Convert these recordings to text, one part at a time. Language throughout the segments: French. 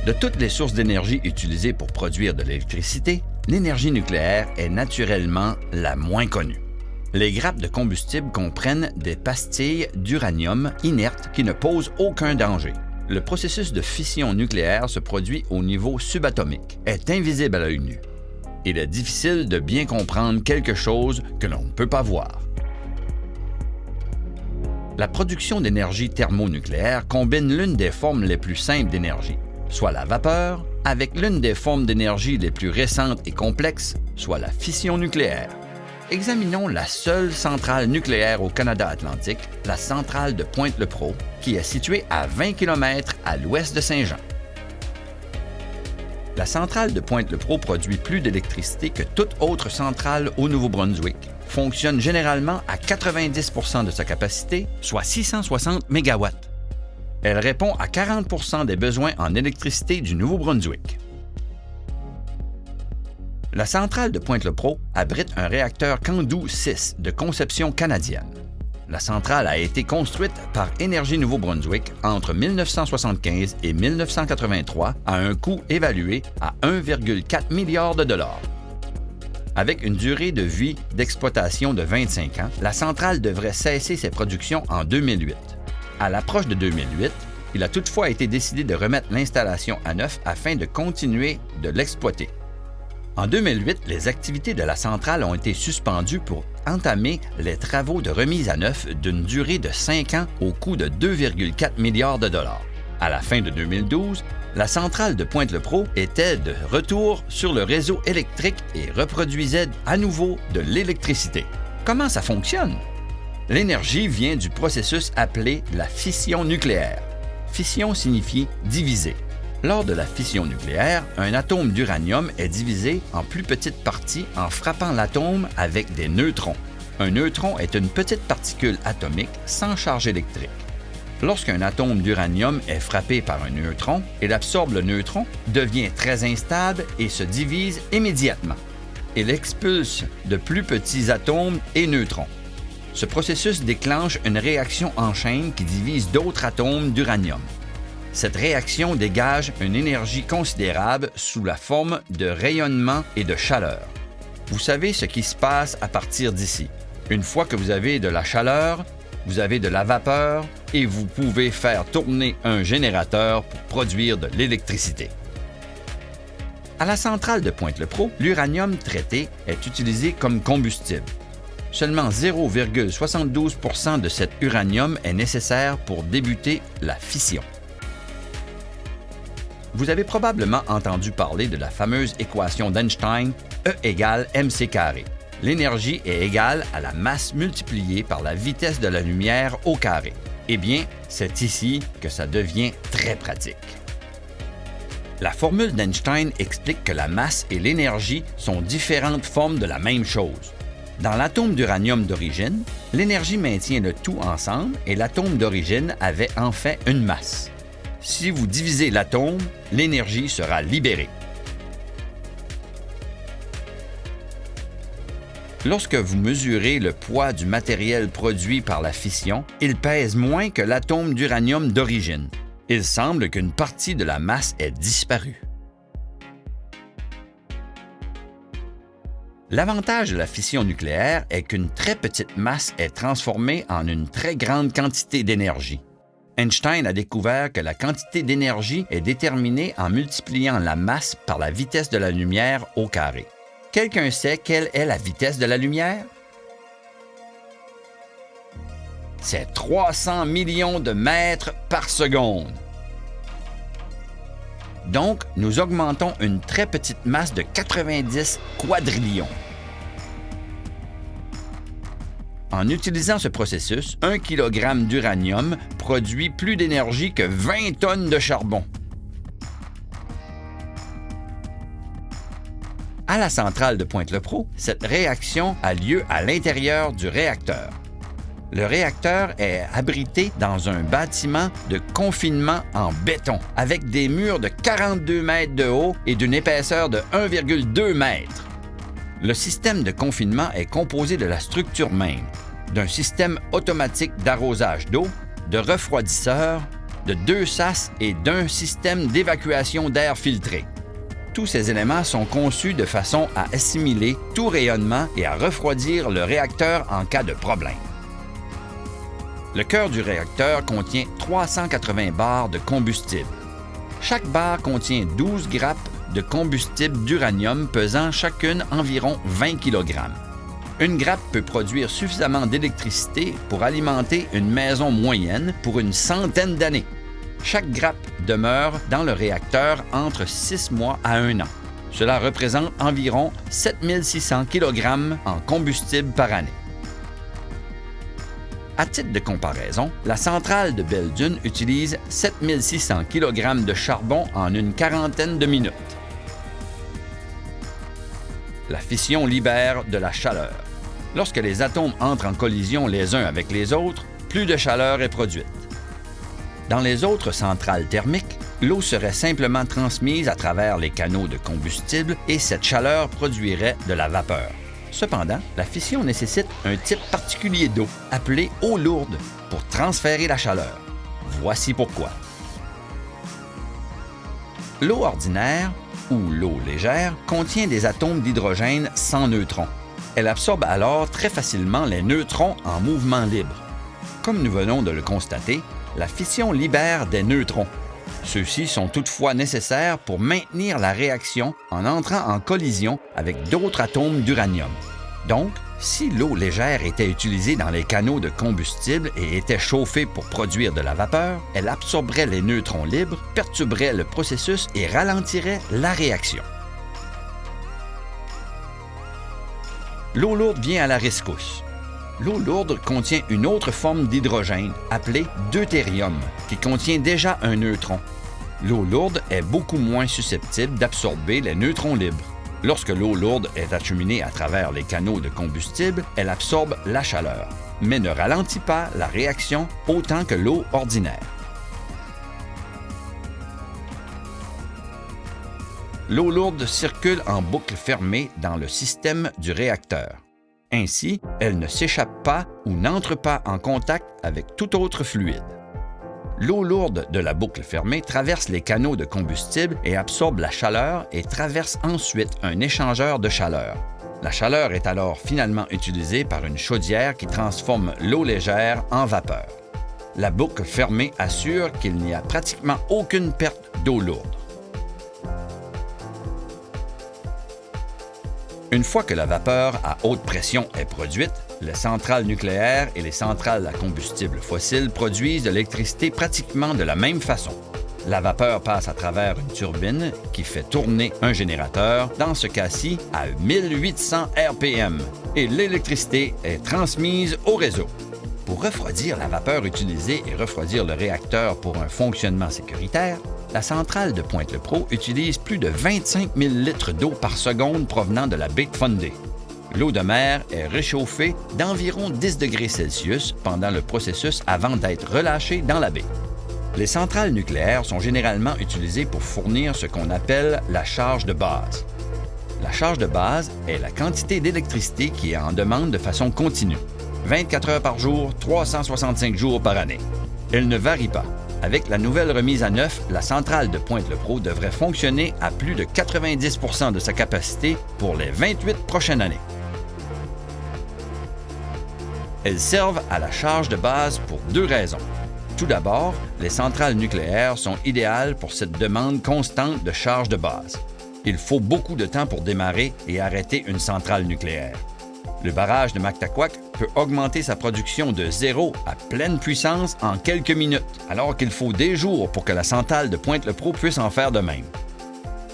De toutes les sources d'énergie utilisées pour produire de l'électricité, l'énergie nucléaire est naturellement la moins connue. Les grappes de combustible comprennent des pastilles d'uranium inerte qui ne posent aucun danger. Le processus de fission nucléaire se produit au niveau subatomique, est invisible à l'œil nu. Il est difficile de bien comprendre quelque chose que l'on ne peut pas voir. La production d'énergie thermonucléaire combine l'une des formes les plus simples d'énergie, soit la vapeur, avec l'une des formes d'énergie les plus récentes et complexes, soit la fission nucléaire. Examinons la seule centrale nucléaire au Canada atlantique, la centrale de Pointe-le-Pro, qui est située à 20 km à l'ouest de Saint-Jean. La centrale de Pointe-le-Pro produit plus d'électricité que toute autre centrale au Nouveau-Brunswick, fonctionne généralement à 90 % de sa capacité, soit 660 MW. Elle répond à 40 % des besoins en électricité du Nouveau-Brunswick. La centrale de Pointe-le-Pro abrite un réacteur Candu 6 de conception canadienne. La centrale a été construite par Énergie Nouveau-Brunswick entre 1975 et 1983 à un coût évalué à 1,4 milliard de dollars. Avec une durée de vie d'exploitation de 25 ans, la centrale devrait cesser ses productions en 2008. À l'approche de 2008, il a toutefois été décidé de remettre l'installation à neuf afin de continuer de l'exploiter. En 2008, les activités de la centrale ont été suspendues pour entamer les travaux de remise à neuf d'une durée de 5 ans au coût de 2,4 milliards de dollars. À la fin de 2012, la centrale de Pointe-le-Pro était de retour sur le réseau électrique et reproduisait à nouveau de l'électricité. Comment ça fonctionne? L'énergie vient du processus appelé la fission nucléaire. Fission signifie diviser. Lors de la fission nucléaire, un atome d'uranium est divisé en plus petites parties en frappant l'atome avec des neutrons. Un neutron est une petite particule atomique sans charge électrique. Lorsqu'un atome d'uranium est frappé par un neutron, il absorbe le neutron, devient très instable et se divise immédiatement. Il expulse de plus petits atomes et neutrons. Ce processus déclenche une réaction en chaîne qui divise d'autres atomes d'uranium. Cette réaction dégage une énergie considérable sous la forme de rayonnement et de chaleur. Vous savez ce qui se passe à partir d'ici. Une fois que vous avez de la chaleur, vous avez de la vapeur et vous pouvez faire tourner un générateur pour produire de l'électricité. À la centrale de Pointe-le-Pro, l'uranium traité est utilisé comme combustible. Seulement 0,72 % de cet uranium est nécessaire pour débuter la fission. Vous avez probablement entendu parler de la fameuse équation d'Einstein, E égale mc². L'énergie est égale à la masse multipliée par la vitesse de la lumière au carré. Eh bien, c'est ici que ça devient très pratique. La formule d'Einstein explique que la masse et l'énergie sont différentes formes de la même chose. Dans l'atome d'uranium d'origine, l'énergie maintient le tout ensemble et l'atome d'origine avait en fait une masse. Si vous divisez l'atome, l'énergie sera libérée. Lorsque vous mesurez le poids du matériel produit par la fission, il pèse moins que l'atome d'uranium d'origine. Il semble qu'une partie de la masse ait disparu. L'avantage de la fission nucléaire est qu'une très petite masse est transformée en une très grande quantité d'énergie. Einstein a découvert que la quantité d'énergie est déterminée en multipliant la masse par la vitesse de la lumière au carré. Quelqu'un sait quelle est la vitesse de la lumière? C'est 300 millions de mètres par seconde. Donc, nous augmentons une très petite masse de 90 quadrillions. En utilisant ce processus, 1 kg d'uranium produit plus d'énergie que 20 tonnes de charbon. À la centrale de Pointe-le-Pro, cette réaction a lieu à l'intérieur du réacteur. Le réacteur est abrité dans un bâtiment de confinement en béton, avec des murs de 42 mètres de haut et d'une épaisseur de 1,2 mètre. Le système de confinement est composé de la structure même, d'un système automatique d'arrosage d'eau, de refroidisseurs de 2 sas et d'un système d'évacuation d'air filtré. Tous ces éléments sont conçus de façon à assimiler tout rayonnement et à refroidir le réacteur en cas de problème. Le cœur du réacteur contient 380 barres de combustible. Chaque barre contient 12 grappes de combustible d'uranium pesant chacune environ 20 kg. Une grappe peut produire suffisamment d'électricité pour alimenter une maison moyenne pour une centaine d'années. Chaque grappe demeure dans le réacteur entre 6 mois à 1 an. Cela représente environ 7600 kg en combustible par année. À titre de comparaison, la centrale de Belledune utilise 7600 kg de charbon en une quarantaine de minutes. La fission libère de la chaleur. Lorsque les atomes entrent en collision les uns avec les autres, plus de chaleur est produite. Dans les autres centrales thermiques, l'eau serait simplement transmise à travers les canaux de combustible et cette chaleur produirait de la vapeur. Cependant, la fission nécessite un type particulier d'eau, appelé eau lourde, pour transférer la chaleur. Voici pourquoi. L'eau ordinaire, ou l'eau légère, contient des atomes d'hydrogène sans neutrons. Elle absorbe alors très facilement les neutrons en mouvement libre. Comme nous venons de le constater, la fission libère des neutrons. Ceux-ci sont toutefois nécessaires pour maintenir la réaction en entrant en collision avec d'autres atomes d'uranium. Donc, si l'eau légère était utilisée dans les canaux de combustible et était chauffée pour produire de la vapeur, elle absorberait les neutrons libres, perturberait le processus et ralentirait la réaction. L'eau lourde vient à la rescousse. L'eau lourde contient une autre forme d'hydrogène, appelée deutérium, qui contient déjà un neutron. L'eau lourde est beaucoup moins susceptible d'absorber les neutrons libres. Lorsque l'eau lourde est acheminée à travers les canaux de combustible, elle absorbe la chaleur, mais ne ralentit pas la réaction autant que l'eau ordinaire. L'eau lourde circule en boucle fermée dans le système du réacteur. Ainsi, elle ne s'échappe pas ou n'entre pas en contact avec tout autre fluide. L'eau lourde de la boucle fermée traverse les canaux de combustible et absorbe la chaleur et traverse ensuite un échangeur de chaleur. La chaleur est alors finalement utilisée par une chaudière qui transforme l'eau légère en vapeur. La boucle fermée assure qu'il n'y a pratiquement aucune perte d'eau lourde. Une fois que la vapeur à haute pression est produite, les centrales nucléaires et les centrales à combustible fossile produisent de l'électricité pratiquement de la même façon. La vapeur passe à travers une turbine qui fait tourner un générateur, dans ce cas-ci à 1800 RPM, et l'électricité est transmise au réseau. Pour refroidir la vapeur utilisée et refroidir le réacteur pour un fonctionnement sécuritaire, la centrale de Pointe-le-Pro utilise plus de 25 000 litres d'eau par seconde provenant de la baie de Fundy. L'eau de mer est réchauffée d'environ 10 degrés Celsius pendant le processus avant d'être relâchée dans la baie. Les centrales nucléaires sont généralement utilisées pour fournir ce qu'on appelle la charge de base. La charge de base est la quantité d'électricité qui est en demande de façon continue, 24 heures par jour, 365 jours par année. Elle ne varie pas. Avec la nouvelle remise à neuf, la centrale de Pointe-le-Pro devrait fonctionner à plus de 90 % de sa capacité pour les 28 prochaines années. Elles servent à la charge de base pour 2 raisons. Tout d'abord, les centrales nucléaires sont idéales pour cette demande constante de charge de base. Il faut beaucoup de temps pour démarrer et arrêter une centrale nucléaire. Le barrage de Mactaquac peut augmenter sa production de 0 à pleine puissance en quelques minutes, alors qu'il faut des jours pour que la centrale de Pointe-le-Pro puisse en faire de même.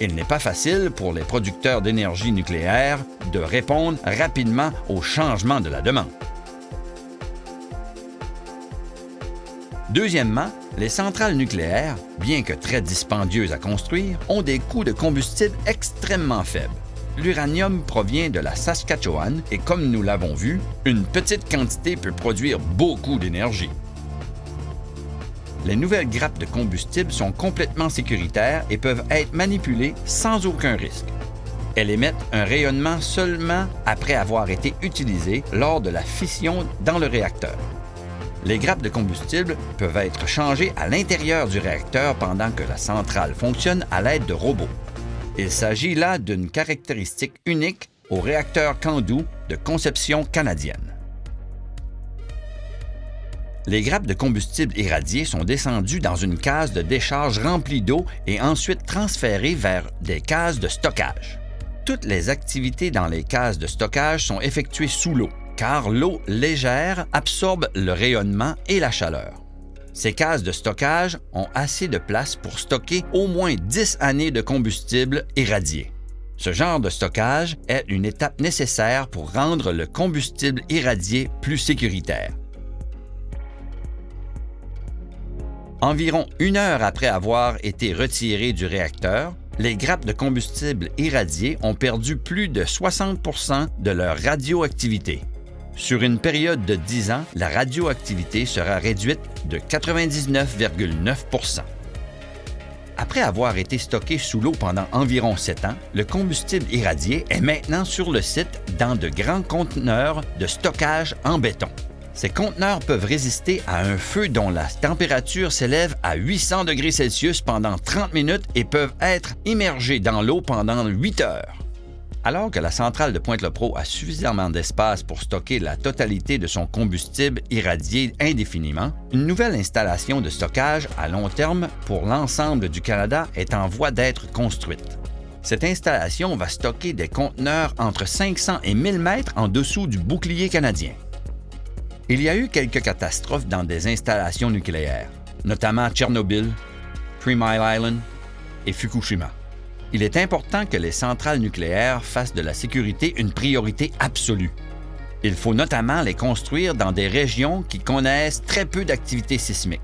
Il n'est pas facile pour les producteurs d'énergie nucléaire de répondre rapidement au changement de la demande. Deuxièmement, les centrales nucléaires, bien que très dispendieuses à construire, ont des coûts de combustible extrêmement faibles. L'uranium provient de la Saskatchewan et comme nous l'avons vu, une petite quantité peut produire beaucoup d'énergie. Les nouvelles grappes de combustible sont complètement sécuritaires et peuvent être manipulées sans aucun risque. Elles émettent un rayonnement seulement après avoir été utilisées lors de la fission dans le réacteur. Les grappes de combustible peuvent être changées à l'intérieur du réacteur pendant que la centrale fonctionne à l'aide de robots. Il s'agit là d'une caractéristique unique au réacteur CANDU de conception canadienne. Les grappes de combustible irradié sont descendues dans une case de décharge remplie d'eau et ensuite transférées vers des cases de stockage. Toutes les activités dans les cases de stockage sont effectuées sous l'eau, car l'eau légère absorbe le rayonnement et la chaleur. Ces cases de stockage ont assez de place pour stocker au moins 10 années de combustible irradié. Ce genre de stockage est une étape nécessaire pour rendre le combustible irradié plus sécuritaire. Environ 1 heure après avoir été retirées du réacteur, les grappes de combustible irradié ont perdu plus de 60% de leur radioactivité. Sur une période de 10 ans, la radioactivité sera réduite de 99,9%. Après avoir été stocké sous l'eau pendant environ 7 ans, le combustible irradié est maintenant sur le site dans de grands conteneurs de stockage en béton. Ces conteneurs peuvent résister à un feu dont la température s'élève à 800 degrés Celsius pendant 30 minutes et peuvent être immergés dans l'eau pendant 8 heures. Alors que la centrale de Pointe-le-Pro a suffisamment d'espace pour stocker la totalité de son combustible irradié indéfiniment, une nouvelle installation de stockage à long terme pour l'ensemble du Canada est en voie d'être construite. Cette installation va stocker des conteneurs entre 500 et 1000 mètres en dessous du bouclier canadien. Il y a eu quelques catastrophes dans des installations nucléaires, notamment Tchernobyl, 3 Mile Island et Fukushima. Il est important que les centrales nucléaires fassent de la sécurité une priorité absolue. Il faut notamment les construire dans des régions qui connaissent très peu d'activité sismique.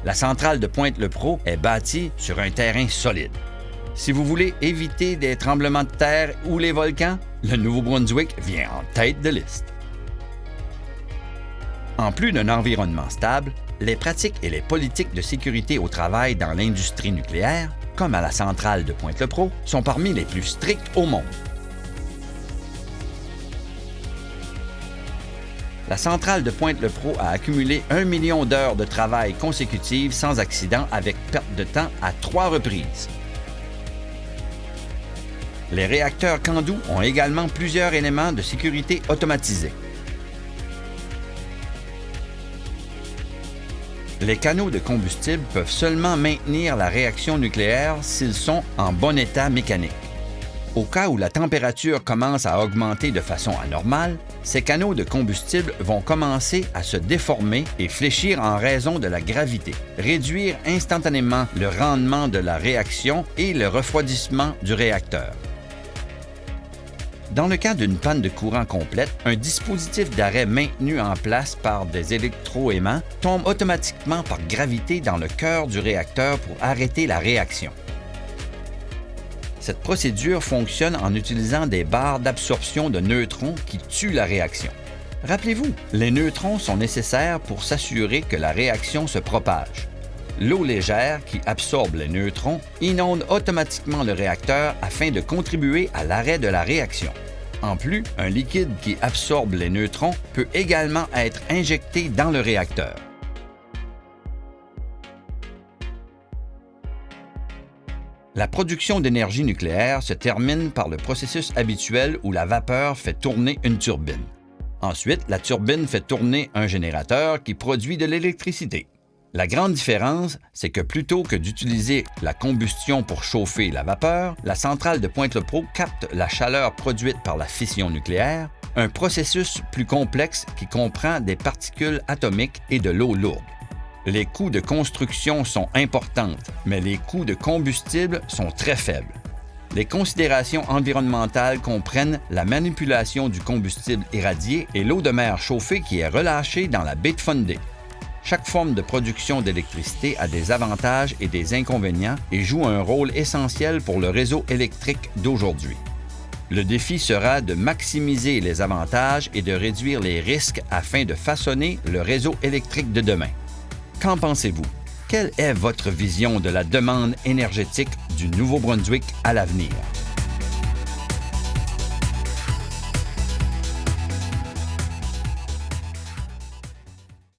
La centrale de Pointe-le-Pro est bâtie sur un terrain solide. Si vous voulez éviter des tremblements de terre ou les volcans, le Nouveau-Brunswick vient en tête de liste. En plus d'un environnement stable, les pratiques et les politiques de sécurité au travail dans l'industrie nucléaire, comme à la centrale de Pointe-le-Pro, sont parmi les plus strictes au monde. La centrale de Pointe-le-Pro a accumulé 1 million d'heures de travail consécutives sans accident avec perte de temps à 3 reprises. Les réacteurs CANDU ont également plusieurs éléments de sécurité automatisés. Les canaux de combustible peuvent seulement maintenir la réaction nucléaire s'ils sont en bon état mécanique. Au cas où la température commence à augmenter de façon anormale, ces canaux de combustible vont commencer à se déformer et fléchir en raison de la gravité, réduire instantanément le rendement de la réaction et le refroidissement du réacteur. Dans le cas d'une panne de courant complète, un dispositif d'arrêt maintenu en place par des électroaimants tombe automatiquement par gravité dans le cœur du réacteur pour arrêter la réaction. Cette procédure fonctionne en utilisant des barres d'absorption de neutrons qui tuent la réaction. Rappelez-vous, les neutrons sont nécessaires pour s'assurer que la réaction se propage. L'eau légère qui absorbe les neutrons inonde automatiquement le réacteur afin de contribuer à l'arrêt de la réaction. En plus, un liquide qui absorbe les neutrons peut également être injecté dans le réacteur. La production d'énergie nucléaire se termine par le processus habituel où la vapeur fait tourner une turbine. Ensuite, la turbine fait tourner un générateur qui produit de l'électricité. La grande différence, c'est que plutôt que d'utiliser la combustion pour chauffer la vapeur, la centrale de Pointe-le-Pro capte la chaleur produite par la fission nucléaire, un processus plus complexe qui comprend des particules atomiques et de l'eau lourde. Les coûts de construction sont importants, mais les coûts de combustible sont très faibles. Les considérations environnementales comprennent la manipulation du combustible irradié et l'eau de mer chauffée qui est relâchée dans la baie de Fundy. Chaque forme de production d'électricité a des avantages et des inconvénients et joue un rôle essentiel pour le réseau électrique d'aujourd'hui. Le défi sera de maximiser les avantages et de réduire les risques afin de façonner le réseau électrique de demain. Qu'en pensez-vous? Quelle est votre vision de la demande énergétique du Nouveau-Brunswick à l'avenir?